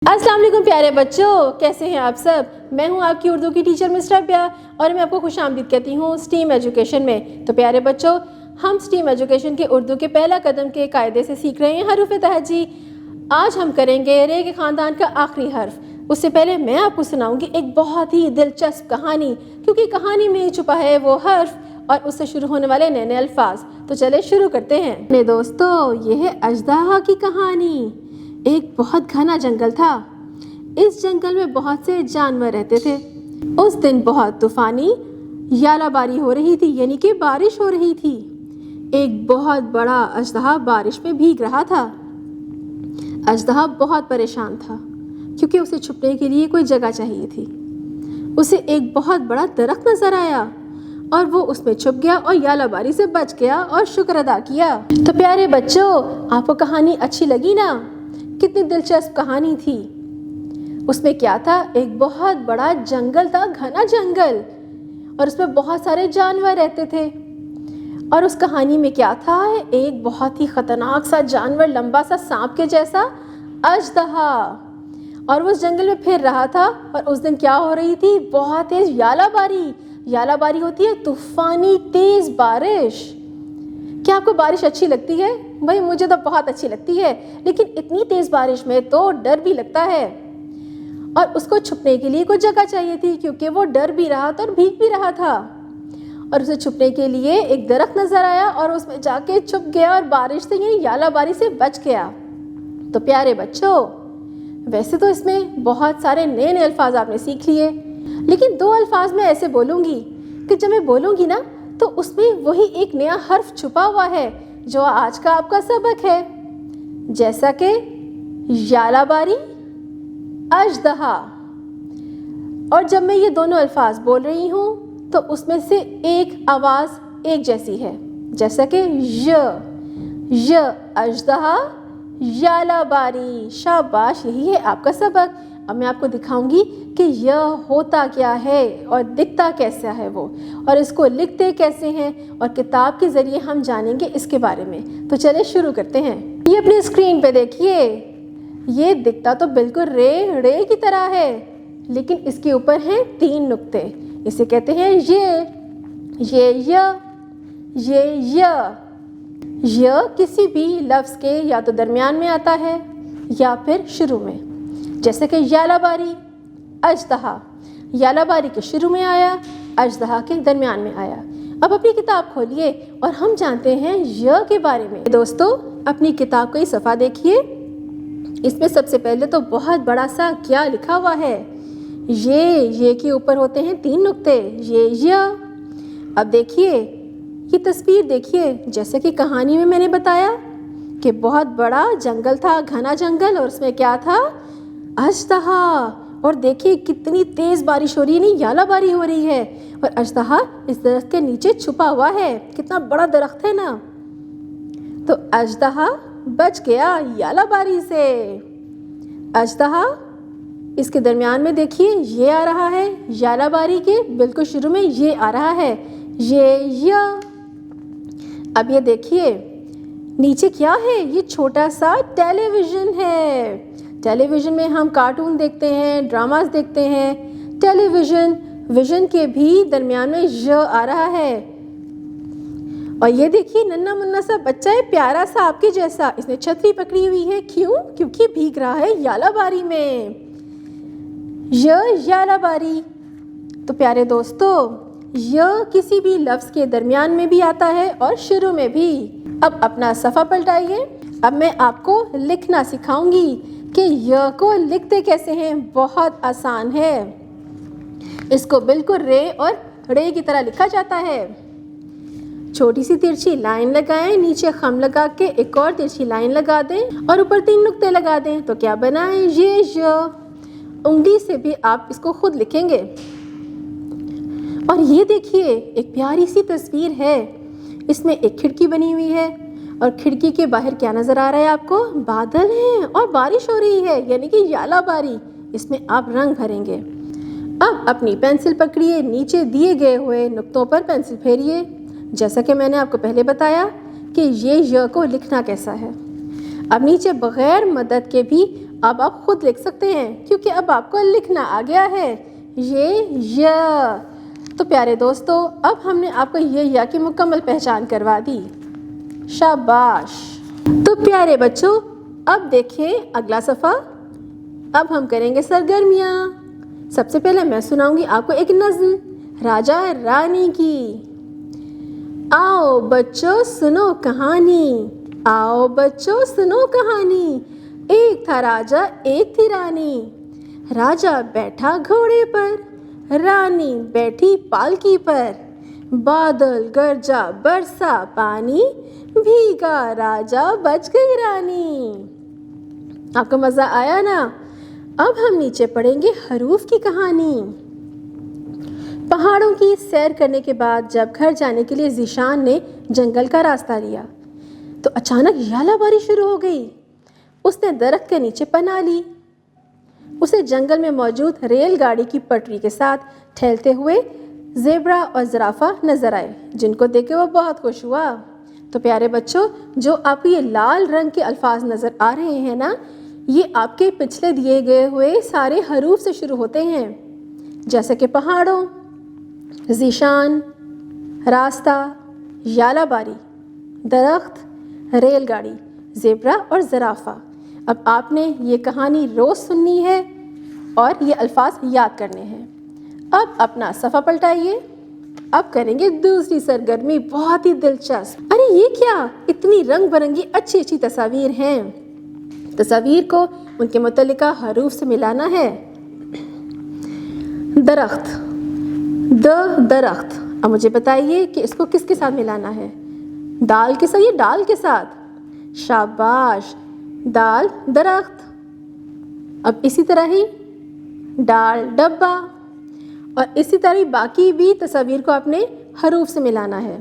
अस्सलाम वालेकुम प्यारे बच्चों, कैसे हैं आप सब। मैं हूं आपकी उर्दू की टीचर मिस्टर अब्या और मैं आपको खुशामदीद कहती हूं स्टीम एजुकेशन में। तो प्यारे बच्चों, हम स्टीम एजुकेशन के उर्दू के पहला कदम के कायदे से सीख रहे हैं हरूफ तहजी। आज हम करेंगे रे के ख़ानदान का आखिरी हर्फ। उससे पहले मैं आपको सुनाऊंगी एक बहुत ही दिलचस्प कहानी, क्योंकि कहानी में ही छुपा है वो हर्फ और उससे शुरू होने वाले नए नए अल्फाज। तो चले शुरू करते हैं। मेरे दोस्तों, ये है अजदहा की कहानी। एक बहुत घना जंगल था। इस जंगल में बहुत से जानवर रहते थे। उस दिन बहुत तूफानी यालाबारी हो रही थी, यानी कि बारिश हो रही थी। एक बहुत बड़ा अजदहा बारिश में भीग रहा था। अजदहा बहुत परेशान था, क्योंकि उसे छुपने के लिए कोई जगह चाहिए थी। उसे एक बहुत बड़ा दरख्त नजर आया और वो उसमें छुप गया और यालाबारी से बच गया और शुक्र अदा किया। तो प्यारे बच्चों, आपको कहानी अच्छी लगी ना? कितनी दिलचस्प कहानी थी। उसमें क्या था, एक बहुत बड़ा जंगल था, घना जंगल, और उसमें बहुत सारे जानवर रहते थे। और उस कहानी में क्या था, एक बहुत ही खतरनाक सा जानवर, लंबा सा सांप के जैसा अजदहा, और वो उस जंगल में फिर रहा था। और उस दिन क्या हो रही थी, बहुत तेज यालाबारी। यालाबारी होती है तूफानी तेज बारिश। क्या आपको बारिश अच्छी लगती है? भाई मुझे तो बहुत अच्छी लगती है, लेकिन इतनी तेज बारिश में तो डर भी लगता है। और उसको छुपने के लिए कोई जगह चाहिए थी, क्योंकि वो डर भी रहा था और भीग भी रहा था। और उसे छुपने के लिए एक दरख्त नजर आया और उसमें जाके छुप गया और बारिश से यानी यालाबारी से बच गया। तो प्यारे बच्चों, वैसे तो इसमें बहुत सारे नए नए अल्फाज आपने सीख लिए, लेकिन दो अल्फाज मैं ऐसे बोलूँगी कि जब मैं बोलूँगी ना तो उसमें वही एक नया हर्फ छुपा हुआ है जो आज का आपका सबक है, जैसा कि यालाबारी, अजदहा। और जब मैं ये दोनों अल्फाज बोल रही हूँ तो उसमें से एक आवाज़ एक जैसी है, जैसा कि य अजदहा, यालाबारी। शाबाश, यही है आपका सबक। अब मैं आपको दिखाऊंगी कि यह होता क्या है और दिखता कैसा है वो, और इसको लिखते कैसे हैं, और किताब के ज़रिए हम जानेंगे इसके बारे में। तो चले शुरू करते हैं। ये अपनी स्क्रीन पे देखिए, ये दिखता तो बिल्कुल रे की तरह है, लेकिन इसके ऊपर हैं 3 नुक्ते। इसे कहते हैं ये किसी भी लफ्ज़ के या तो दरमियान में आता है या फिर शुरू में, जैसे कि यालाबारी, अजदहा। यालाबारी के शुरू में आया, अजदहा के दरमियान में आया। अब अपनी किताब खोलिए और हम जानते हैं य के बारे में। दोस्तों, अपनी किताब का ही सफ़ा देखिए। इसमें सबसे पहले तो बहुत बड़ा सा क्या लिखा हुआ है, ये के ऊपर होते हैं 3 नुक्ते, ये। अब देखिए, ये तस्वीर देखिए, जैसे कि कहानी में मैंने बताया कि बहुत बड़ा जंगल था, घना जंगल, और उसमें क्या था, अजदहा। और देखिए कितनी तेज़ बारिश हो रही है, नहीं यालाबारी हो रही है, और अजदहा इस दरख्त के नीचे छुपा हुआ है। कितना बड़ा दरख्त है ना। तो अजदहा बच गया यालाबारी से। अजदहा, इसके दरमियान में देखिए ये आ रहा है, यालाबारी के बिल्कुल शुरू में ये आ रहा है, ये। अब ये देखिए नीचे क्या है, ये छोटा सा टेलीविज़न है। टेलीविज़न में हम कार्टून देखते हैं, ड्रामास देखते हैं। विज़न के भी दरमियान में य आ रहा है। और ये देखिए नन्ना मुन्ना सा बच्चा है, प्यारा सा आपके जैसा। इसने छतरी पकड़ी हुई है, क्यों? क्योंकि भीग रहा है यालाबारी में। यालाबारी। तो प्यारे दोस्तों, य किसी भी लफ्ज़ के दरमियान में भी आता है और शुरू में भी। अब अपना सफ़ा पलटाइए। अब मैं आपको लिखना सिखाऊंगी कि य को लिखते कैसे हैं। बहुत आसान है, इसको बिल्कुल रे की तरह लिखा जाता है। छोटी सी तिरछी लाइन लगाएं, नीचे खम लगा के एक और तिरछी लाइन लगा दें और ऊपर 3 नुक्ते लगा दें। तो क्या बनाएं, ये। उंगली से भी आप इसको खुद लिखेंगे। और ये देखिए एक प्यारी सी तस्वीर है। इसमें एक खिड़की बनी हुई है और खिड़की के बाहर क्या नज़र आ रहा है आपको, बादल हैं और बारिश हो रही है, यानी कि यालाबारी। इसमें आप रंग भरेंगे। अब अपनी पेंसिल पकड़िए, नीचे दिए गए हुए नुक्तों पर पेंसिल फेरिए, जैसा कि मैंने आपको पहले बताया कि ये य को लिखना कैसा है। अब नीचे बग़ैर मदद के भी اب آپ خود لکھ سکتے ہیں کیونکہ اب آپ کو لکھنا آ گیا ہے، یہ یا۔ تو پیارے دوستو، اب ہم نے آپ کو یہ یا کی مکمل پہچان کروا دی، شاباش۔ تو پیارے بچوں، اب دیکھیں اگلا صفحہ۔ اب ہم کریں گے سرگرمیاں۔ سب سے پہلے میں سناؤں گی آپ کو ایک نظم راجا رانی کی۔ آؤ بچوں سنو کہانی، آؤ بچوں سنو کہانی، ایک تھا راجا ایک تھی رانی، راجا بیٹھا گھوڑے پر، رانی بیٹھی پالکی پر، بادل گرجا برسا پانی، بھیگا راجا بچ گئی رانی۔ آپ کو مزہ آیا نا؟ اب ہم نیچے پڑھیں گے حروف کی کہانی۔ پہاڑوں کی سیر کرنے کے بعد جب گھر جانے کے لیے ذیشان نے جنگل کا راستہ لیا تو اچانک یالہ باری شروع ہو گئی۔ اس نے درخت کے نیچے پناہ لی۔ اسے جنگل میں موجود ریل گاڑی کی پٹری کے ساتھ ٹھہرتے ہوئے زیبرا اور زرافہ نظر آئے، جن کو دیکھ کے وہ بہت خوش ہوا۔ تو پیارے بچوں، جو آپ کو یہ لال رنگ کے الفاظ نظر آ رہے ہیں نا، یہ آپ کے پچھلے دیے گئے ہوئے سارے حروف سے شروع ہوتے ہیں، جیسے کہ پہاڑوں، ذیشان، راستہ، یالہ باری، درخت، ریل گاڑی، زیبرا اور زرافہ۔ اب آپ نے یہ کہانی روز سننی ہے اور یہ الفاظ یاد کرنے ہیں۔ اب اپنا صفحہ پلٹائیے۔ اب کریں گے دوسری سرگرمی، بہت ہی دلچسپ۔ ارے یہ کیا، اتنی رنگ برنگی اچھی اچھی تصاویر ہیں۔ تصاویر کو ان کے متعلقہ حروف سے ملانا ہے۔ درخت، درخت۔ اب مجھے بتائیے کہ اس کو کس کے ساتھ ملانا ہے؟ دال کے ساتھ، یہ ڈال کے ساتھ، شاباش، دال درخت۔ اب اسی طرح ہی ڈال ڈبہ، اور اسی طرح باقی بھی تصاویر کو اپنے حروف سے ملانا ہے۔